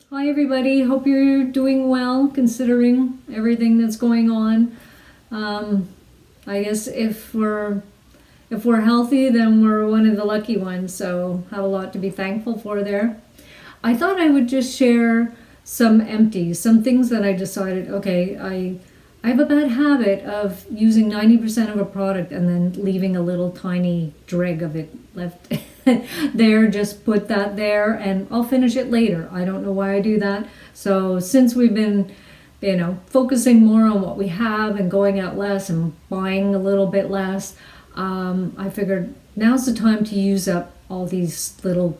Hi everybody, hope you're doing well considering everything that's going on. I guess if we're healthy, then we're one of the lucky ones, so have a lot to be thankful for there. I thought I would just share some empties, some things that I decided, okay, I have a bad habit of using 90% of a product and then leaving a little tiny dreg of it left there. Just put that there and I'll finish it later. I don't know why I do that. So since we've been, focusing more on what we have and going out less and buying a little bit less, I figured now's the time to use up all these little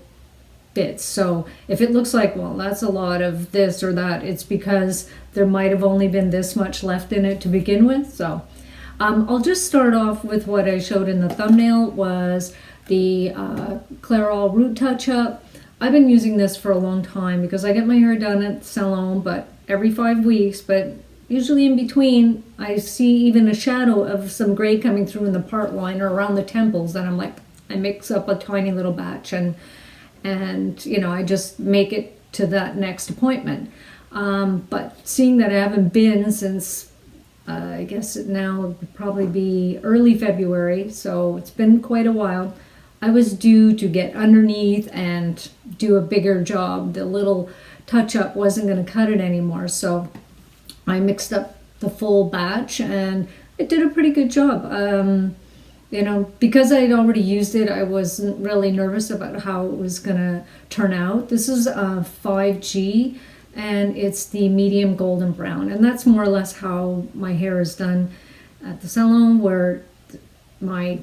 bits. So if it looks like, well, that's a lot of this or that, it's because there might have only been this much left in it to begin with. So I'll just start off with what I showed in the thumbnail was the Clairol Root Touch Up. I've been using this for a long time because I get my hair done at the salon, but every 5 weeks, but usually in between I see even a shadow of some gray coming through in the part line or around the temples, and I'm like, I mix up a tiny little batch and I just make it to that next appointment. But seeing that I haven't been since I guess it now would probably be early February, so it's been quite a while. I was due to get underneath and do a bigger job. The little touch-up wasn't going to cut it anymore, so I mixed up the full batch and it did a pretty good job. Because I had already used it, I wasn't really nervous about how it was going to turn out. This is a 5G and it's the medium golden brown, and that's more or less how my hair is done at the salon, where my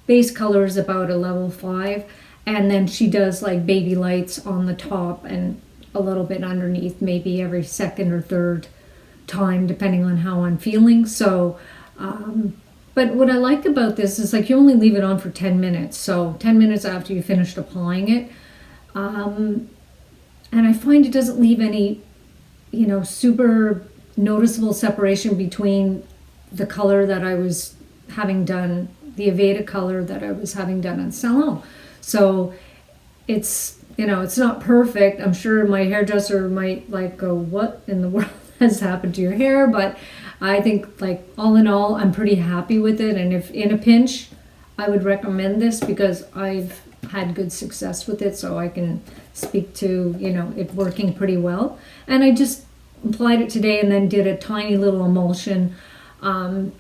base color is about a level 5, and then she does like baby lights on the top and a little bit underneath, maybe every second or third time depending on how I'm feeling. So but what I like about this is like you only leave it on for 10 minutes, so 10 minutes after you finished applying it. And I find it doesn't leave any super noticeable separation between the color that I was having done, the Aveda color that I was having done in salon. So it's it's not perfect. I'm sure my hairdresser might like go, what in the world has happened to your hair? But I think like all in all, I'm pretty happy with it. And if in a pinch, I would recommend this because I've had good success with it. So I can speak to, it working pretty well. And I just applied it today and then did a tiny little emulsion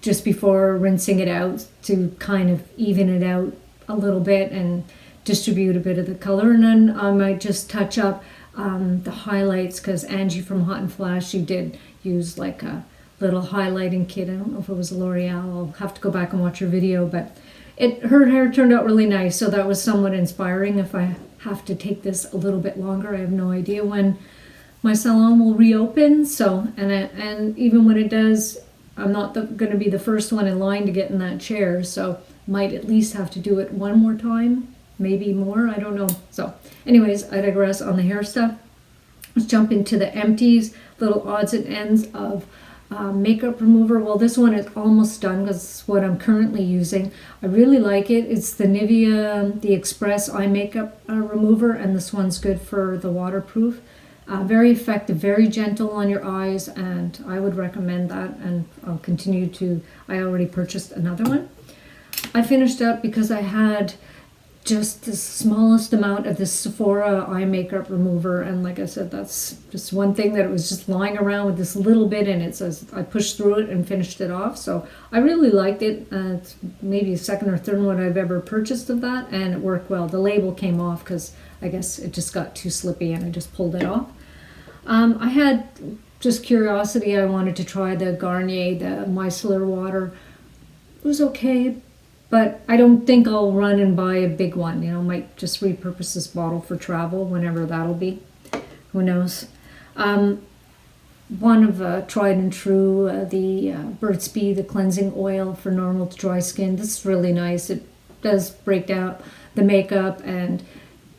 just before rinsing it out to kind of even it out a little bit and distribute a bit of the color. And then I might just touch up the highlights, because Angie from Hot and Flash, she did use like a little highlighting kit. I don't know if it was L'Oreal. I'll have to go back and watch her video, but her hair turned out really nice, so that was somewhat inspiring. If I have to take this a little bit longer, I have no idea when my salon will reopen. So and even when it does, I'm not going to be the first one in line to get in that chair, so might at least have to do it one more time, maybe more, I don't know. So anyways, I digress on the hair stuff. Let's jump into the empties, little odds and ends of makeup remover. Well, this one is almost done because it's what I'm currently using. I really like it. It's the Nivea, the Express Eye Makeup Remover, and this one's good for the waterproof. Very effective, very gentle on your eyes, and I would recommend that, and I'll continue to. I already purchased another one. I finished up because I had just the smallest amount of this Sephora eye makeup remover, and like I said, that's just one thing that it was just lying around with this little bit in it, so I pushed through it and finished it off. So I really liked it. It's maybe the second or third one I've ever purchased of that, and it worked well. The label came off because I guess it just got too slippy and I just pulled it off. I had just curiosity. I wanted to try the Garnier, the Micellar water. It was okay, but I don't think I'll run and buy a big one. Might just repurpose this bottle for travel whenever that'll be. Who knows? One of tried and true, the Burt's Bees, the cleansing oil for normal to dry skin. This is really nice. It does break down the makeup and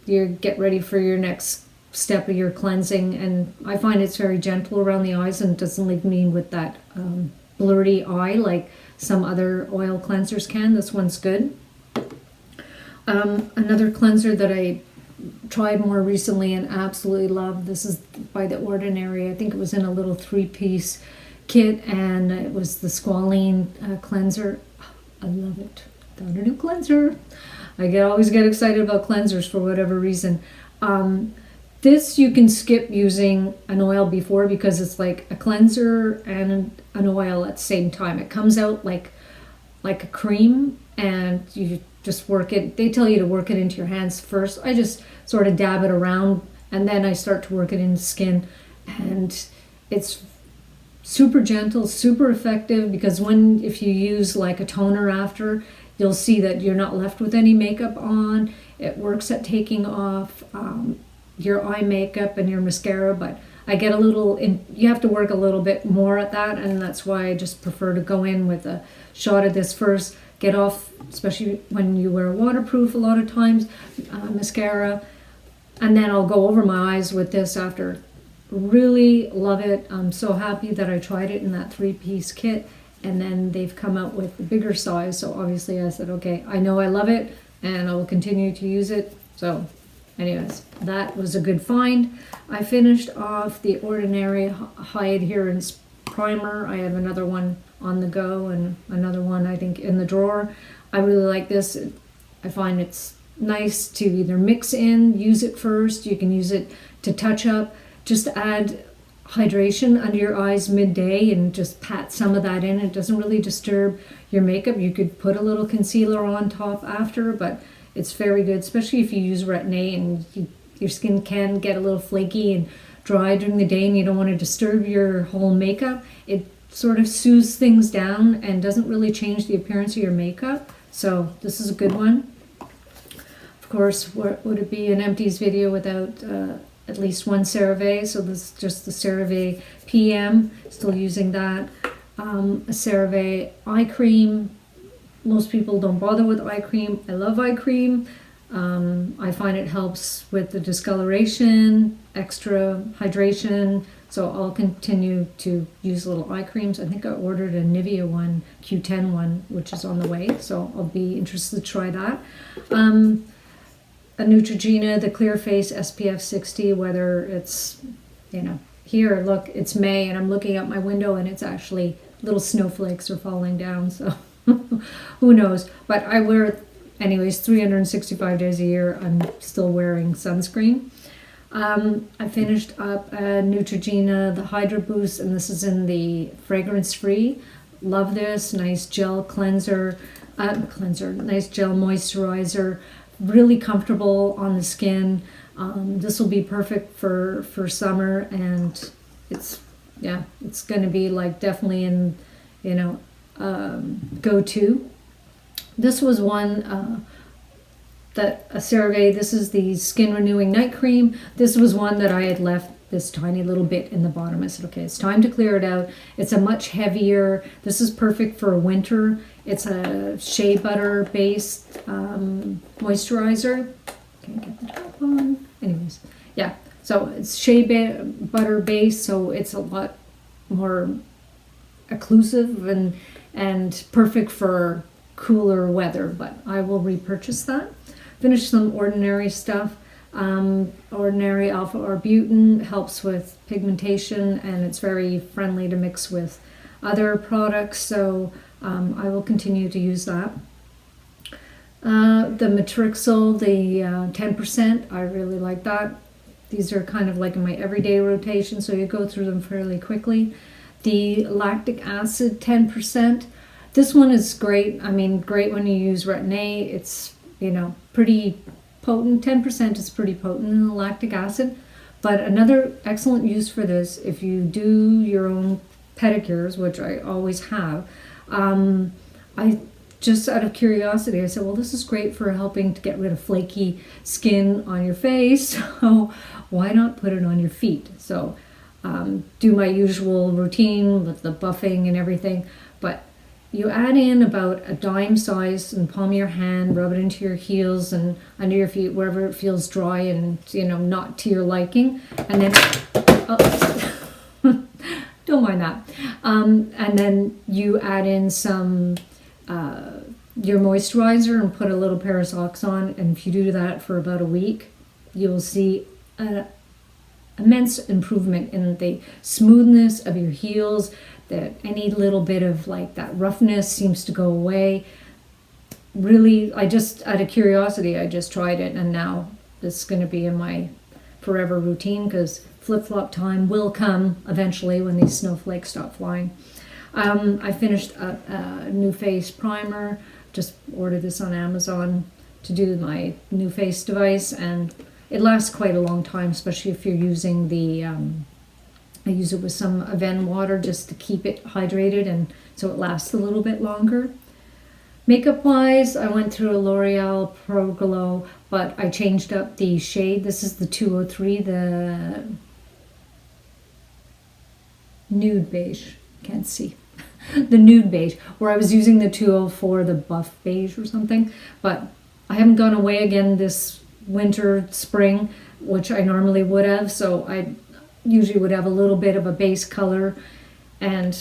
you get ready for your next step of your cleansing. And I find it's very gentle around the eyes and doesn't leave me with that blurry eye like some other oil cleansers can. This one's good. Another cleanser that I tried more recently and absolutely love. This is by The Ordinary. I think it was in a little 3-piece kit, and it was the Squalane cleanser. I love it. Got a new cleanser. I always get excited about cleansers for whatever reason. This you can skip using an oil before, because it's like a cleanser and an oil at the same time. It comes out like a cream, and you just work it. They tell you to work it into your hands first. I just sort of dab it around, and then I start to work it into skin, and it's super gentle, super effective, because if you use like a toner after, you'll see that you're not left with any makeup on. It works at taking off your eye makeup and your mascara, but I get you have to work a little bit more at that, and that's why I just prefer to go in with a shot of this first, get off, especially when you wear waterproof a lot of times, mascara, and then I'll go over my eyes with this after. Really love it. I'm so happy that I tried it in that 3-piece kit, and then they've come out with the bigger size, so obviously I said, okay, I know I love it and I will continue to use it. So anyways, that was a good find. I finished off the Ordinary High-Adherence primer. I have another one on the go and another one I think in the drawer. I really like this. I find it's nice to either mix in, use it first. You can use it to touch up, just add hydration under your eyes midday and just pat some of that in. It doesn't really disturb your makeup. You could put a little concealer on top after, but it's very good, especially if you use Retin-A and your skin can get a little flaky and dry during the day and you don't want to disturb your whole makeup. It sort of soothes things down and doesn't really change the appearance of your makeup. So this is a good one. Of course, what would it be an empties video without at least one Cerave? So this is just the Cerave PM, still using that. A Cerave eye cream. Most people don't bother with eye cream. I love eye cream. I find it helps with the discoloration, extra hydration. So I'll continue to use little eye creams. I think I ordered a Nivea one, Q10 one, which is on the way. So I'll be interested to try that. A Neutrogena, the Clear Face SPF 60, whether it's, here, look, it's May and I'm looking out my window and it's actually little snowflakes are falling down. So who knows? But I wear it anyways, 365 days a year. I'm still wearing sunscreen. I finished up a Neutrogena, the Hydra Boost, and this is in the fragrance free. Love this. Nice gel cleanser, nice gel moisturizer. Really comfortable on the skin. This will be perfect for summer, and it's going to be like definitely in go-to. This was one that a Cerave. This is the Skin Renewing Night Cream. This was one that I had left this tiny little bit in the bottom. I said, okay, it's time to clear it out. It's a much heavier. This is perfect for winter. It's a shea butter based moisturizer. Can't get the top on. Anyways, yeah. So it's shea butter based, so it's a lot more occlusive and perfect for cooler weather. But I will repurchase that. Finish some Ordinary stuff. Ordinary Alpha Arbutin helps with pigmentation, and it's very friendly to mix with other products, so I will continue to use that. The Matrixyl, the 10%, I really like that. These are kind of like in my everyday rotation, so you go through them fairly quickly. The lactic acid 10%, this one is great. I mean, great when you use Retin-A. It's, pretty potent. 10% is pretty potent in the lactic acid. But another excellent use for this, if you do your own pedicures, which I always have, I just out of curiosity, I said, well, this is great for helping to get rid of flaky skin on your face, so why not put it on your feet? So do my usual routine with the buffing and everything, but you add in about a dime size in the palm of your hand, rub it into your heels and under your feet, wherever it feels dry and, not to your liking. And then, don't mind that. And then you add in some, your moisturizer and put a little pair of socks on. And if you do that for about a week, you'll see an immense improvement in the smoothness of your heels, that any little bit of like that roughness seems to go away. Really, I just, out of curiosity, I just tried it, and now this is going to be in my forever routine, because flip-flop time will come eventually when these snowflakes stop flying. I finished a Nuface primer. Just ordered this on Amazon to do my Nuface device, and it lasts quite a long time, especially if you're using the I use it with some Aven water just to keep it hydrated, and so it lasts a little bit longer. Makeup wise, I went through a L'Oreal Pro Glow, but I changed up the shade. This is the 203, the Nude Beige. Can't see. The Nude Beige, where I was using the 204, the Buff Beige or something. But I haven't gone away again this winter, spring, which I normally would have. So I usually would have a little bit of a base color, and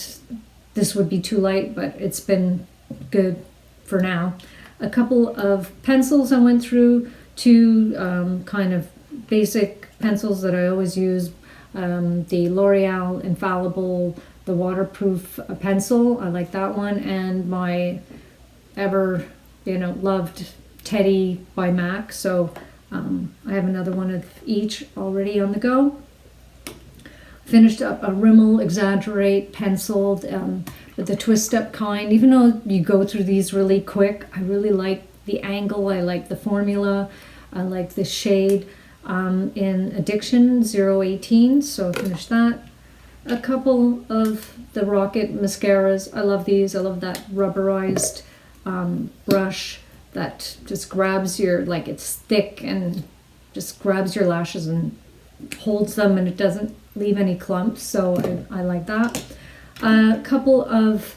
this would be too light, but it's been good for now. A couple of pencils I went through, two kind of basic pencils that I always use. The L'Oreal Infallible, the waterproof pencil, I like that one, and my ever loved Teddy by MAC. So I have another one of each already on the go. Finished up a Rimmel Exaggerate pencil with the twist up kind. Even though you go through these really quick, I really like the angle, I like the formula, I like the shade in Addiction 018, so I finished that. A couple of the Rocket mascaras, I love these. I love that rubberized brush that just grabs your, like it's thick and just grabs your lashes and holds them, and it doesn't leave any clumps, so I like that. A couple of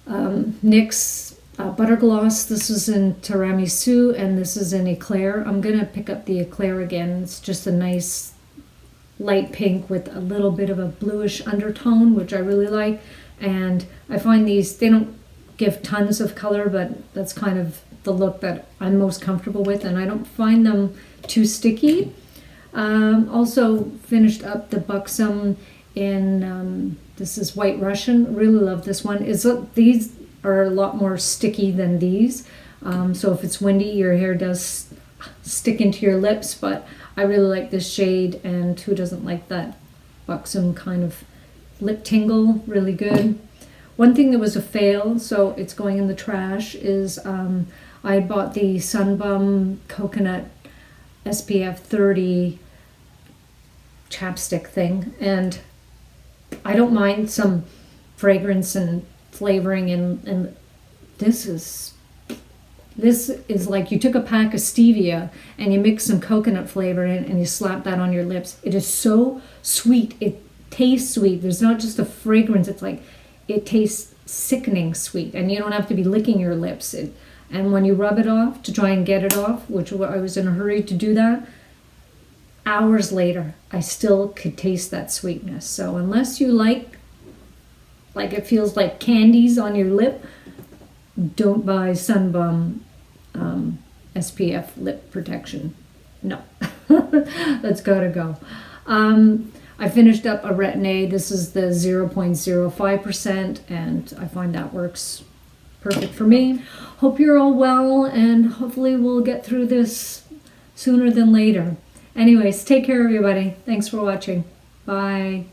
NYX butter gloss. This is in Tiramisu, and this is in Eclair. I'm gonna pick up the Eclair again. It's just a nice light pink with a little bit of a bluish undertone, which I really like. And I find these, they don't give tons of color, but that's kind of the look that I'm most comfortable with, and I don't find them too sticky. Also finished up the Buxom in this is White Russian. Really love this one. These are a lot more sticky than these, so if it's windy, your hair does stick into your lips, but I really like this shade, and who doesn't like that Buxom kind of lip tingle? Really good. One thing that was a fail, so it's going in the trash, is I bought the Sunbum Coconut SPF 30 chapstick thing, and I don't mind some fragrance and flavoring, and this is like you took a pack of stevia and you mix some coconut flavor in and you slap that on your lips. It is so sweet. It tastes sweet. There's not just a fragrance. It's like it tastes sickening sweet, and you don't have to be licking your lips. And when you rub it off to try and get it off, which I was in a hurry to do that, hours later, I still could taste that sweetness. So unless you like it feels like candies on your lip, don't buy Sunbum SPF lip protection. No, that's gotta go. I finished up a Retin-A. This is the 0.05%, and I find that works perfect for me. Hope you're all well, and hopefully we'll get through this sooner than later. Anyways, take care, everybody. Thanks for watching. Bye.